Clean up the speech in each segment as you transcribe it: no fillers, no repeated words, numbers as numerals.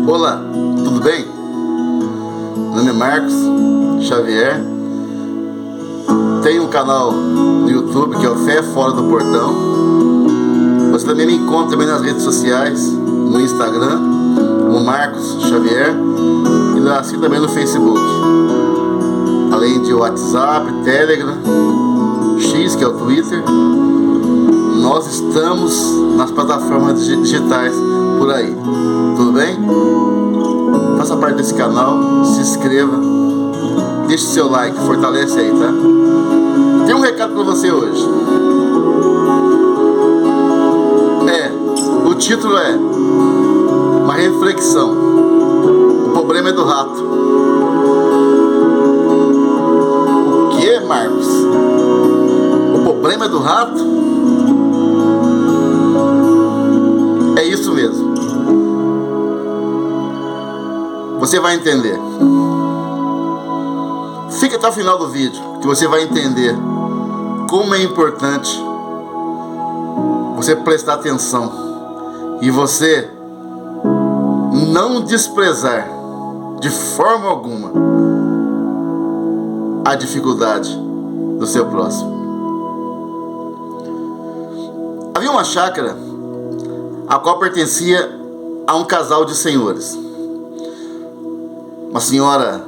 Olá, tudo bem? Meu nome é Marcos Xavier. Tenho um canal no YouTube que é o Fé Fora do Portão. Você também me encontra também nas redes sociais, no Instagram, como Marcos Xavier, e assim também no Facebook. Além de WhatsApp, Telegram, X, que é o Twitter. Nós estamos nas plataformas digitais por aí. Tudo bem? Faça parte desse canal, se inscreva, deixe seu like, fortalece aí, tá? Tem um recado para você hoje. O título é uma reflexão. O problema é do rato. O que, Marcos? O problema é do rato? É isso mesmo. Você vai entender. Fica até o final do vídeo que você vai entender como é importante você prestar atenção e você não desprezar de forma alguma a dificuldade do seu próximo. Havia uma chácara a qual pertencia a um casal de senhores. Uma senhora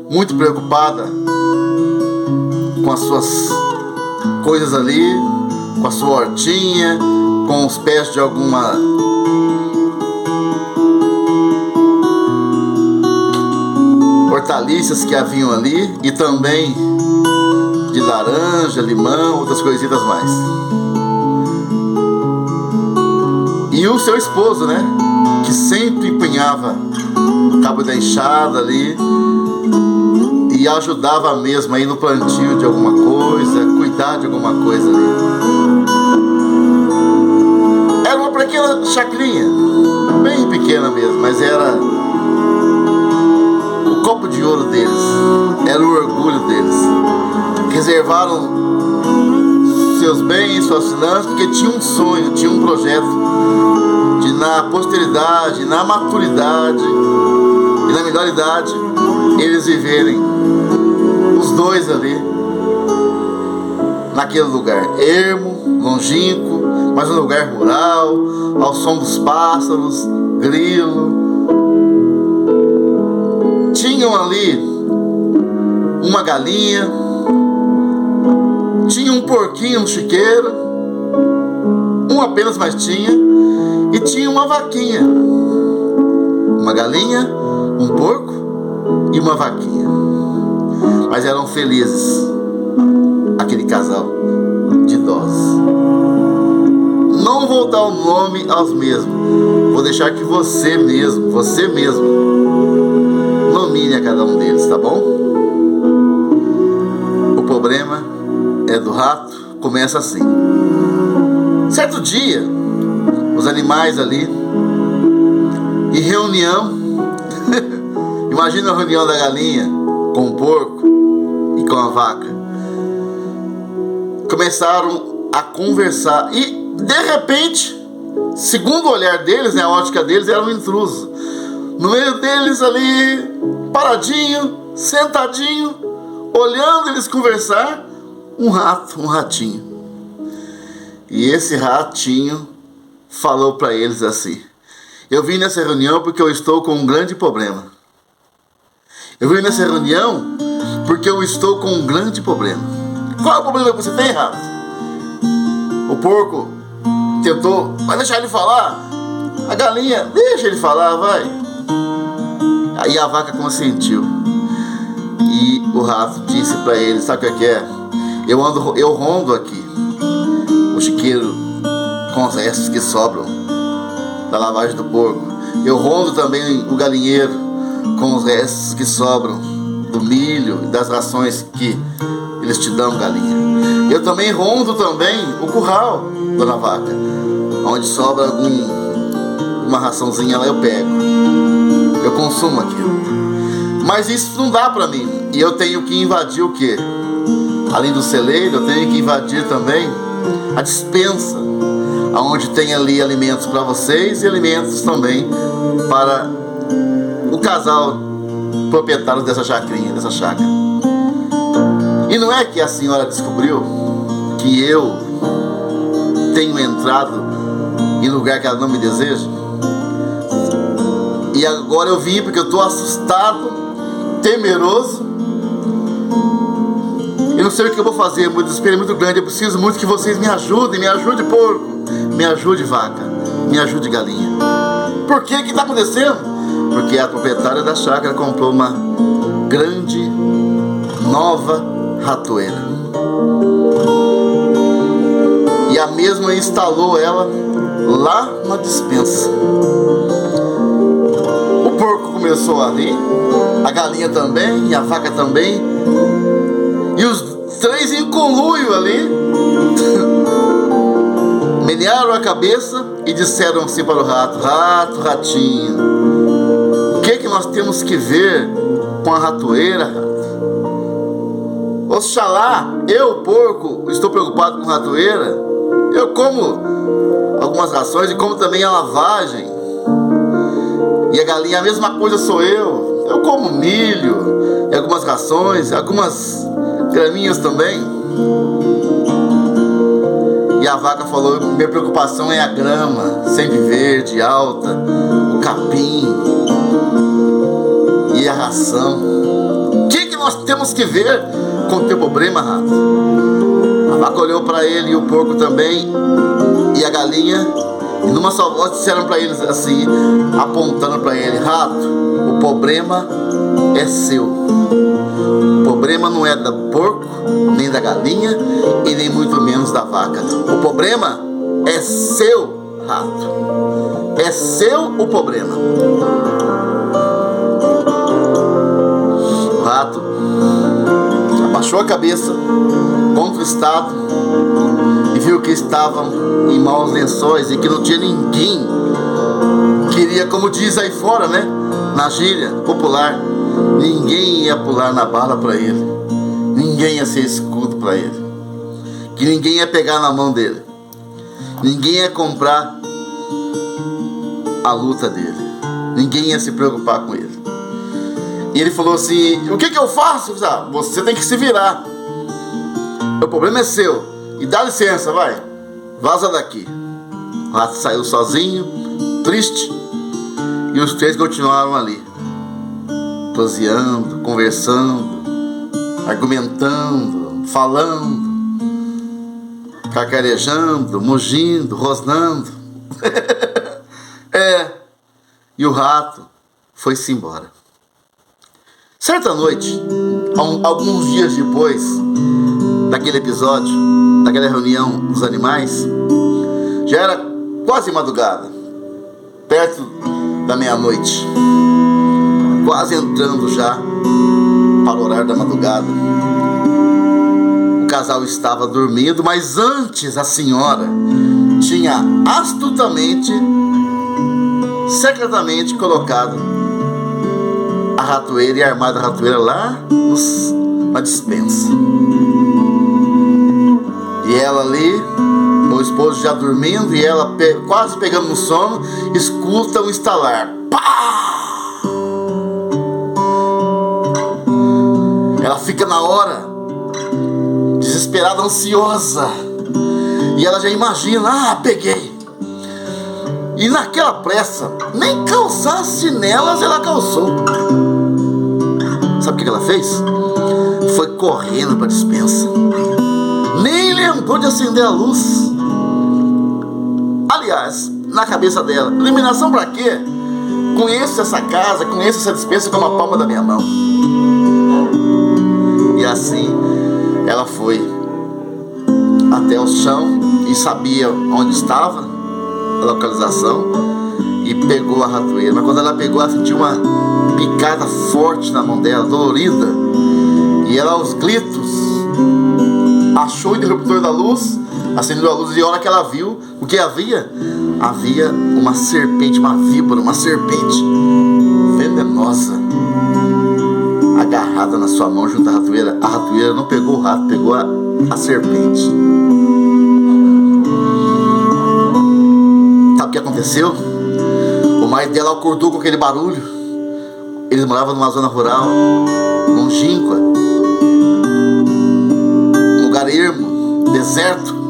muito preocupada com as suas coisas ali, com a sua hortinha, com os pés de alguma hortaliças que haviam ali, e também de laranja, limão, outras coisitas mais. E o seu esposo, né, que sempre empunhava o cabo da enxada ali e ajudava mesmo aí no plantio de alguma coisa, cuidar de alguma coisa ali. Era uma pequena chacrinha, bem pequena mesmo, mas era o copo de ouro deles, era o orgulho deles. Reservaram seus bens, suas finanças, porque tinha um sonho, tinha um projeto de, na posteridade, na maturidade e na melhor idade, eles viverem os dois ali naquele lugar ermo, longínquo, mas um lugar rural, ao som dos pássaros, grilo. Tinham ali uma galinha, tinha um porquinho no chiqueiro, um apenas, mas tinha, e tinha uma vaquinha, uma galinha, um porco e uma vaquinha. Mas eram felizes, aquele casal de idosos. Não vou dar o nome aos mesmos, vou deixar que você mesmo nomine a cada um deles, tá bom? O problema é do rato, começa assim. Certo dia, os animais ali, em reunião, imagina a reunião da galinha com o porco e com a vaca, começaram a conversar e, de repente, segundo o olhar deles, né, a ótica deles, era um intruso no meio deles ali, paradinho, sentadinho, olhando eles conversar, um ratinho. E esse ratinho falou para eles assim: eu vim nessa reunião porque eu estou com um grande problema. Eu vim nessa reunião porque eu estou com um grande problema. Qual é o problema que você tem, rato? O porco tentou, vai deixar ele falar? A galinha, deixa ele falar, vai. Aí a vaca consentiu. E o rato disse para ele: sabe o que é? Eu rondo aqui o chiqueiro com os restos que sobram da lavagem do porco. Eu rondo também o galinheiro com os restos que sobram do milho e das rações que eles te dão, galinha. Eu também rondo também o curral, dona vaca, onde sobra uma raçãozinha lá eu pego, eu consumo aquilo. Mas isso não dá pra mim, e eu tenho que invadir o quê? Além do celeiro, eu tenho que invadir também a despensa, onde tem ali alimentos para vocês e alimentos também para o casal proprietário dessa chacrinha, dessa chácara. E não é que a senhora descobriu que eu tenho entrado em lugar que ela não me deseja? E agora eu vim porque eu estou assustado, temeroso, e não sei o que eu vou fazer. O desespero é muito grande. Eu preciso muito que vocês me ajudem. Me ajude, porco, me ajude, vaca, me ajude, galinha. Por que está acontecendo? Porque a proprietária da chácara comprou uma grande, nova ratoeira, e a mesma instalou ela lá na despensa. O porco começou ali, a galinha também, e a vaca também, e os três em conluio ali menearam a cabeça e disseram assim para o rato: rato, ratinho, o que nós temos que ver com a ratoeira, rato? Oxalá, eu, porco, estou preocupado com a ratoeira. Eu como algumas rações e como também a lavagem. E a galinha, a mesma coisa sou eu. Eu como milho e algumas rações, algumas graminhas também. E a vaca falou: minha preocupação é a grama, sempre verde, alta, o capim e a ração. O que nós temos que ver com o teu problema, rato? A vaca olhou para ele, e o porco também, e a galinha, e numa só voz disseram para eles assim, apontando para ele: rato, o problema é seu. O problema não é do porco, nem da galinha, e nem muito menos da vaca. O problema é seu, rato. É seu o problema. O rato abaixou a cabeça, contristado, e viu que estavam em maus lençóis e que não tinha ninguém. Queria, como diz aí fora, né, na gíria popular, ninguém ia pular na bala para ele, ninguém ia ser escudo para ele, que ninguém ia pegar na mão dele, ninguém ia comprar a luta dele, ninguém ia se preocupar com ele. E ele falou assim: o que eu faço? Ah, você tem que se virar. O problema é seu. E dá licença, vai. Vaza daqui. O rato saiu sozinho, triste. E os três continuaram ali, proseando, conversando, argumentando, falando, cacarejando, mugindo, rosnando. E o rato foi-se embora. Certa noite, alguns dias depois daquele episódio, daquela reunião dos animais, já era quase madrugada, perto da meia-noite, quase entrando já para o horário da madrugada. O casal estava dormindo, mas antes a senhora tinha astutamente, secretamente colocado a ratoeira e armado a ratoeira lá na despensa. E ela ali, o esposo já dormindo, e ela quase pegando no sono, escuta um estalar. Pá! Ela fica na hora, desesperada, ansiosa, e ela já imagina: peguei. E naquela pressa, nem calçar chinelas ela calçou. Sabe o que ela fez? Foi correndo para a despensa. Nem lembrou de acender a luz. Aliás, na cabeça dela, iluminação para quê? Conheço essa casa, conheço essa despensa como a palma da minha mão. E assim, ela foi até o chão e sabia onde estava, a localização, e pegou a ratoeira. Mas quando ela pegou, ela sentiu uma picada forte na mão dela, dolorida, e ela, aos gritos, achou o interruptor da luz, acendeu a luz, e a hora que ela viu o que havia uma serpente, uma víbora, uma serpente venenosa agarrada na sua mão junto à ratoeira. A ratoeira não pegou o rato, pegou a serpente. aconteceu? O marido dela acordou com aquele barulho. Eles moravam numa zona rural, longínqua, um lugar ermo, deserto.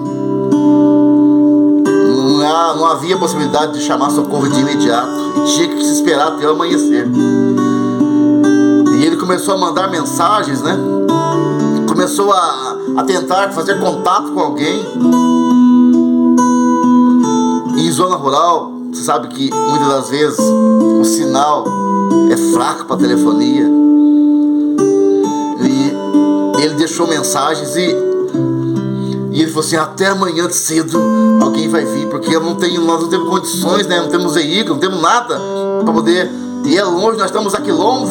Não havia possibilidade de chamar socorro de imediato, e tinha que se esperar até o amanhecer. E ele começou a mandar mensagens, né? Começou a tentar fazer contato com alguém. E em zona rural, você sabe que muitas das vezes o sinal é fraco para telefonia. E ele deixou mensagens e ele falou assim: até amanhã de cedo alguém vai vir, porque nós não temos condições, né? Não temos veículo, não temos nada para poder. E é longe, nós estamos a quilômetros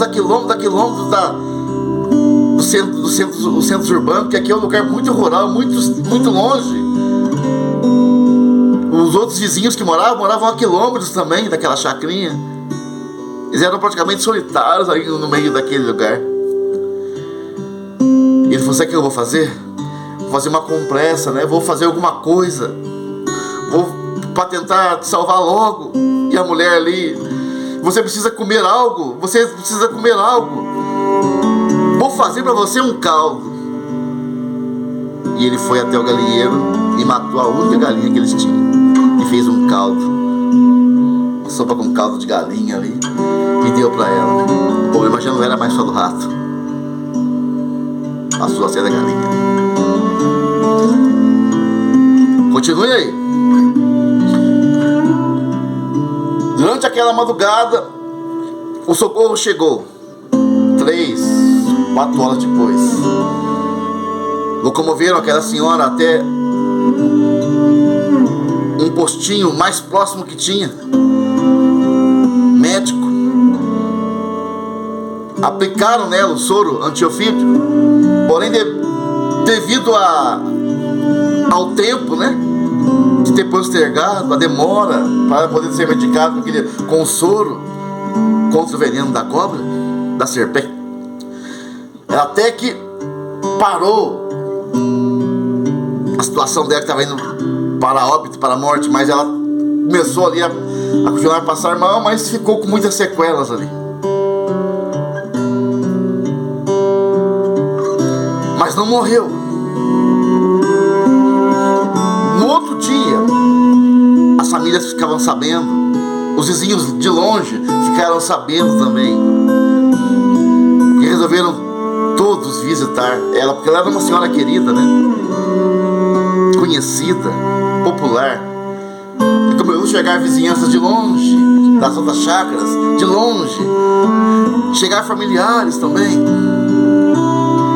dos centros urbanos, porque aqui é um lugar muito rural, muito longe. Os outros vizinhos que moravam a quilômetros também daquela chacrinha. Eles eram praticamente solitários ali no meio daquele lugar. E ele falou: sabe o que eu vou fazer? Vou fazer uma compressa, né? Vou fazer alguma coisa. Para tentar te salvar logo. E a mulher ali: você precisa comer algo. Você precisa comer algo. Vou fazer para você um caldo. E ele foi até o galinheiro e matou a única galinha que eles tinham. E fez um caldo. Uma sopa com caldo de galinha ali. E deu para ela. O problema já não era mais só do rato. Passou a ser da galinha. Continue aí. Durante aquela madrugada, o socorro chegou. 3, 4 horas depois. Locomoveram aquela senhora até um postinho mais próximo que tinha. Médico. Aplicaram nela o soro antiofídico. Porém, devido ao tempo, né, de ter postergado, a demora para poder ser medicado com o soro contra o veneno da cobra, da serpente, até que parou a situação dela, que estava indo para óbito, para a morte, mas ela começou ali a continuar a passar mal, mas ficou com muitas sequelas ali. Mas não morreu. No outro dia, as famílias ficavam sabendo, os vizinhos de longe ficaram sabendo também, e resolveram todos visitar ela, porque ela era uma senhora querida, né? Conhecida, popular. E começou a chegar vizinhanças de longe, das outras chácaras, de longe, chegar familiares também.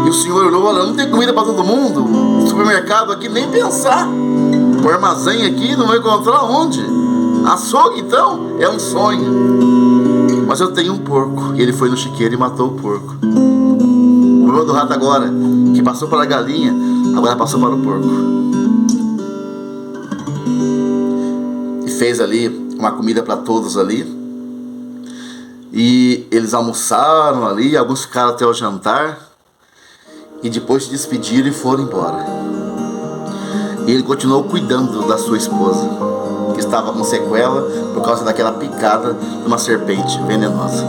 E o senhor olhou: olha, não tem comida para todo mundo, o supermercado aqui nem pensar, o armazém aqui não vai encontrar onde? Açougue então é um sonho, mas eu tenho um porco. E ele foi no chiqueiro e matou o porco. O problema do rato agora, que passou para a galinha, agora passou para o porco. E fez ali uma comida para todos ali. E eles almoçaram ali, alguns ficaram até o jantar. E depois se despediram e foram embora. E ele continuou cuidando da sua esposa, que estava com sequela por causa daquela picada de uma serpente venenosa.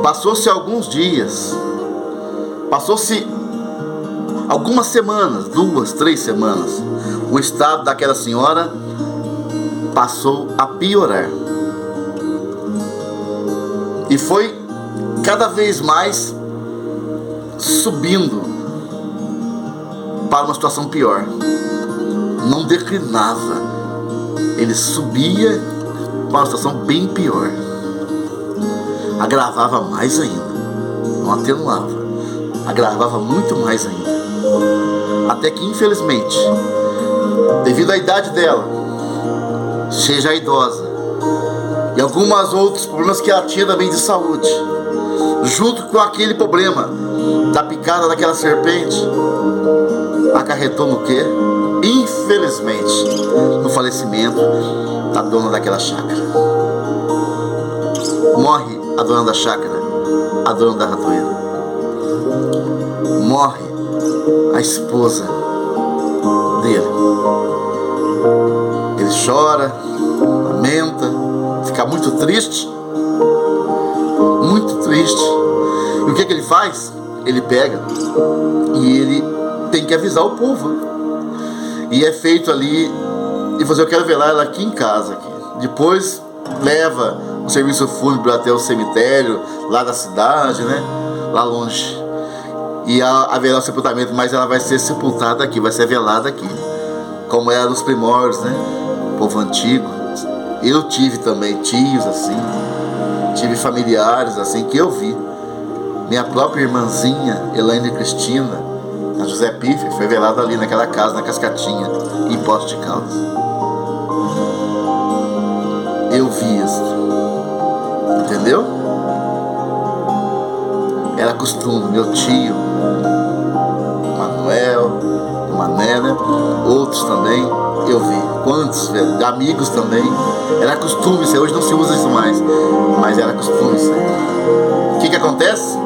Passou-se alguns dias, passou-se algumas semanas, 2, 3 semanas. O estado daquela senhora passou a piorar. E foi cada vez mais subindo para uma situação pior. Não declinava, ele subia para uma situação bem pior. Agravava mais ainda, não atenuava, agravava muito mais ainda. Até que, infelizmente, devido à idade dela, seja idosa, e alguns outros problemas que ela tinha também de saúde, junto com aquele problema da picada daquela serpente, acarretou no quê? Infelizmente, no falecimento da dona daquela chácara. Morre a dona da chácara, a dona da ratoeira. Morre a esposa dele. Ele chora, lamenta, fica muito triste. Muito triste. E o que ele faz? Ele pega e ele tem que avisar o povo. E é feito ali. E eu quero velar ela aqui em casa. Aqui. Depois leva o serviço fúnebre até o cemitério lá da cidade, né? Lá longe. E haverá o sepultamento, mas ela vai ser sepultada aqui, vai ser velada aqui, como era nos primórdios, né? Povo antigo. Eu tive também tios assim, tive familiares assim que eu vi. Minha própria irmãzinha, Elaine Cristina, a José Pife, foi velada ali naquela casa, na Cascatinha, em Poços de Caldas. Eu vi isso. Entendeu? Era costume, meu tio, Manuel, o Mané, né? Outros também, eu vi. Quantos, velho? De amigos também. Era costume isso, hoje não se usa isso mais, mas era costume isso. O que acontece?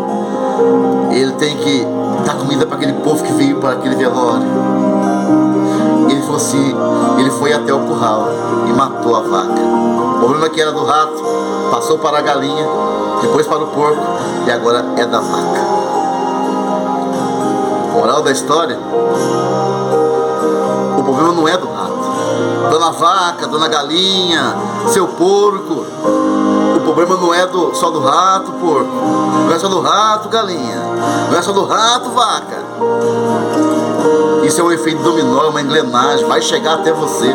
Ele tem que dar comida para aquele povo que veio para aquele velório. Ele falou assim, ele foi até o curral e matou a vaca. O problema que era do rato, passou para a galinha, depois para o porco e agora é da vaca. Moral da história, o problema não é do rato. Dona vaca, dona galinha, seu porco, o problema não é só do rato, porco. Não é só do rato, galinha. Não é só do rato, vaca. Isso é um efeito dominó, uma engrenagem, vai chegar até você.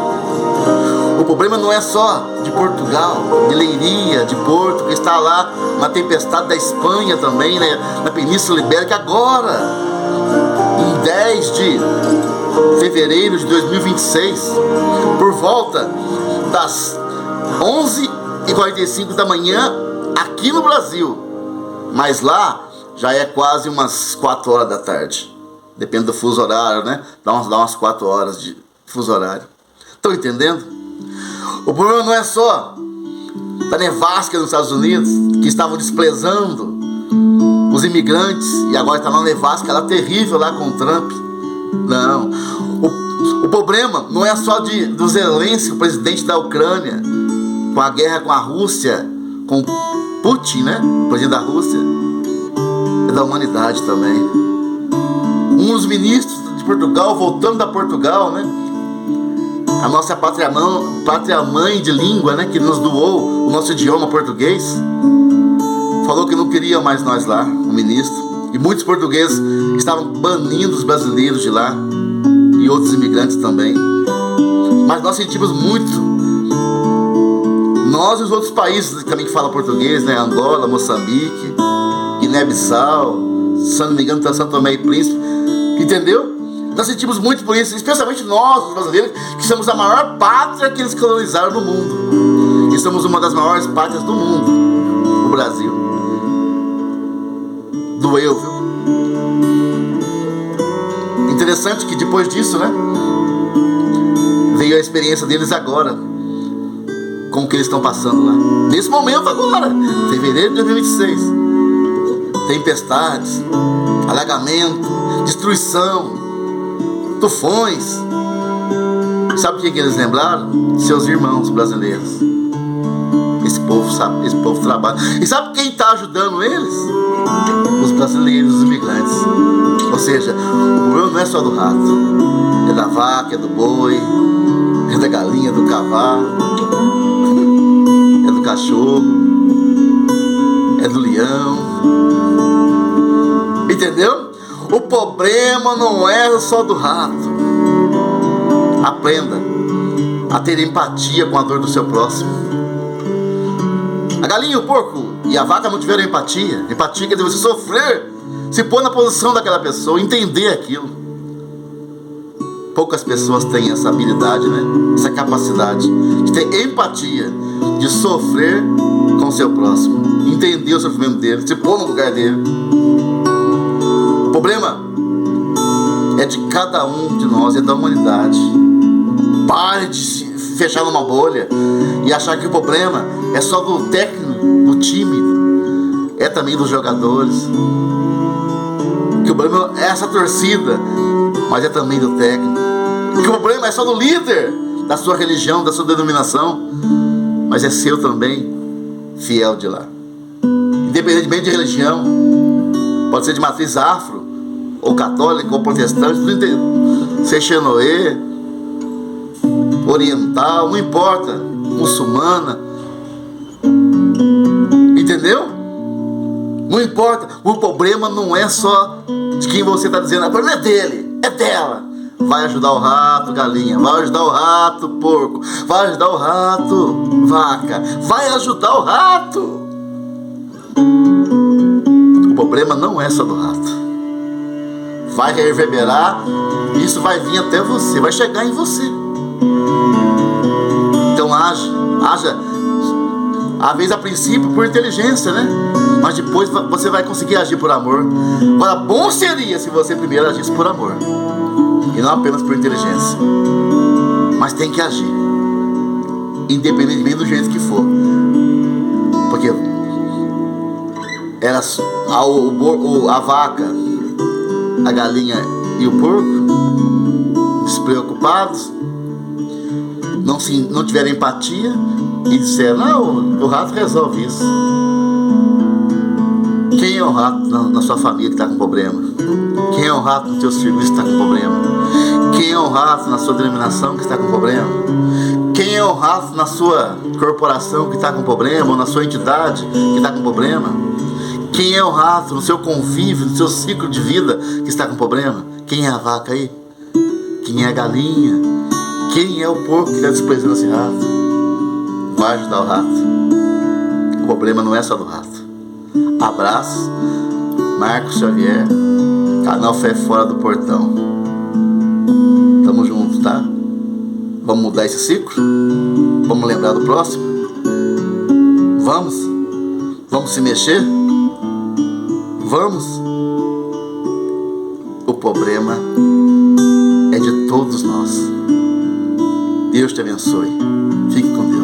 O problema não é só de Portugal, de Leiria, de Porto, que está lá na tempestade da Espanha também, né? Na Península Ibérica agora, em 10 de fevereiro de 2026, por volta das 11h45 da manhã, aqui no Brasil. Mas lá já é quase umas 4 horas da tarde. Depende do fuso horário, né? Dá umas 4 horas de fuso horário. Estão entendendo? O problema não é só da nevasca nos Estados Unidos, que estavam desprezando os imigrantes, e agora está uma nevasca lá terrível lá com o Trump. Não. O problema não é só do Zelensky, o presidente da Ucrânia, com a guerra com a Rússia, com Putin, né? O presidente da Rússia. É da humanidade também. Um dos ministros de Portugal, voltando da Portugal, né? A nossa pátria mãe de língua, né? Que nos doou o nosso idioma português, falou que não queria mais nós lá, o ministro. E muitos portugueses estavam banindo os brasileiros de lá, e outros imigrantes também. Mas nós sentimos muito. Nós e os outros países também que falam português, né? Angola, Moçambique, Guiné-Bissau, se não me engano, São Tomé e Príncipe. Entendeu? Nós sentimos muito por isso, especialmente nós, os brasileiros, que somos a maior pátria que eles colonizaram no mundo. E somos uma das maiores pátrias do mundo, o Brasil. Doeu, viu? Interessante que depois disso, né? Veio a experiência deles agora, com o que eles estão passando lá. Nesse momento agora, fevereiro de 2026. Tempestades, alagamento, destruição, tufões. Sabe o que eles lembraram? Seus irmãos brasileiros. Esse povo trabalha. E sabe quem está ajudando eles? Os brasileiros, os imigrantes. Ou seja, o problema não é só do rato. É da vaca, é do boi, é da galinha, do cavalo, é do cachorro, é do leão. Entendeu? O problema não é só do rato. Aprenda a ter empatia com a dor do seu próximo. A galinha, o porco e a vaca não tiveram empatia. Empatia quer dizer você sofrer, se pôr na posição daquela pessoa, entender aquilo. Poucas pessoas têm essa habilidade, né? Essa capacidade de ter empatia, de sofrer com o seu próximo, entender o sofrimento dele, se pôr no lugar dele. O problema é de cada um de nós, é da humanidade. Pare de se fechar numa bolha e achar que o problema é só do técnico, do time, é também dos jogadores. Que o problema é essa torcida, mas é também do técnico. Que o problema é só do líder da sua religião, da sua denominação, mas é seu também, fiel de lá. Independentemente de religião, pode ser de matriz afro, ou católica, ou protestante, tudo inteiro. Ser xenoê, oriental, não importa, muçulmana, entendeu? Não importa, o problema não é só de quem você está dizendo, o problema é dele, é dela. Vai ajudar o rato, galinha, vai ajudar o rato, porco, vai ajudar o rato, vaca, vai ajudar o rato. O problema não é só do rato, vai reverberar, isso vai vir até você, vai chegar em você. Então haja, às vezes a princípio por inteligência, né? Mas depois você vai conseguir agir por amor. Agora, bom seria se você primeiro agisse por amor, e não apenas por inteligência. Mas tem que agir, independentemente do jeito que for. Porque era a vaca, a galinha e o porco, despreocupados, não tiveram empatia e disseram, não, o rato resolve isso. Quem é o rato na sua família que está com problema? Quem é o rato no teu serviço que está com problema? Quem é o rato na sua denominação que está com problema? Quem é o rato na sua corporação que está com problema? Ou na sua entidade que está com problema? Quem é o rato no seu convívio, no seu ciclo de vida que está com problema? Quem é a vaca aí? Quem é a galinha? Quem é o porco que está desprezando esse rato? Vai ajudar o rato. O problema não é só do rato. Abraço, Marcos Xavier, canal Fé Fora do Portão. Tamo junto, tá? Vamos mudar esse ciclo? Vamos lembrar do próximo? Vamos? Vamos se mexer? Vamos? O problema é de todos nós. Deus te abençoe. Fique com Deus.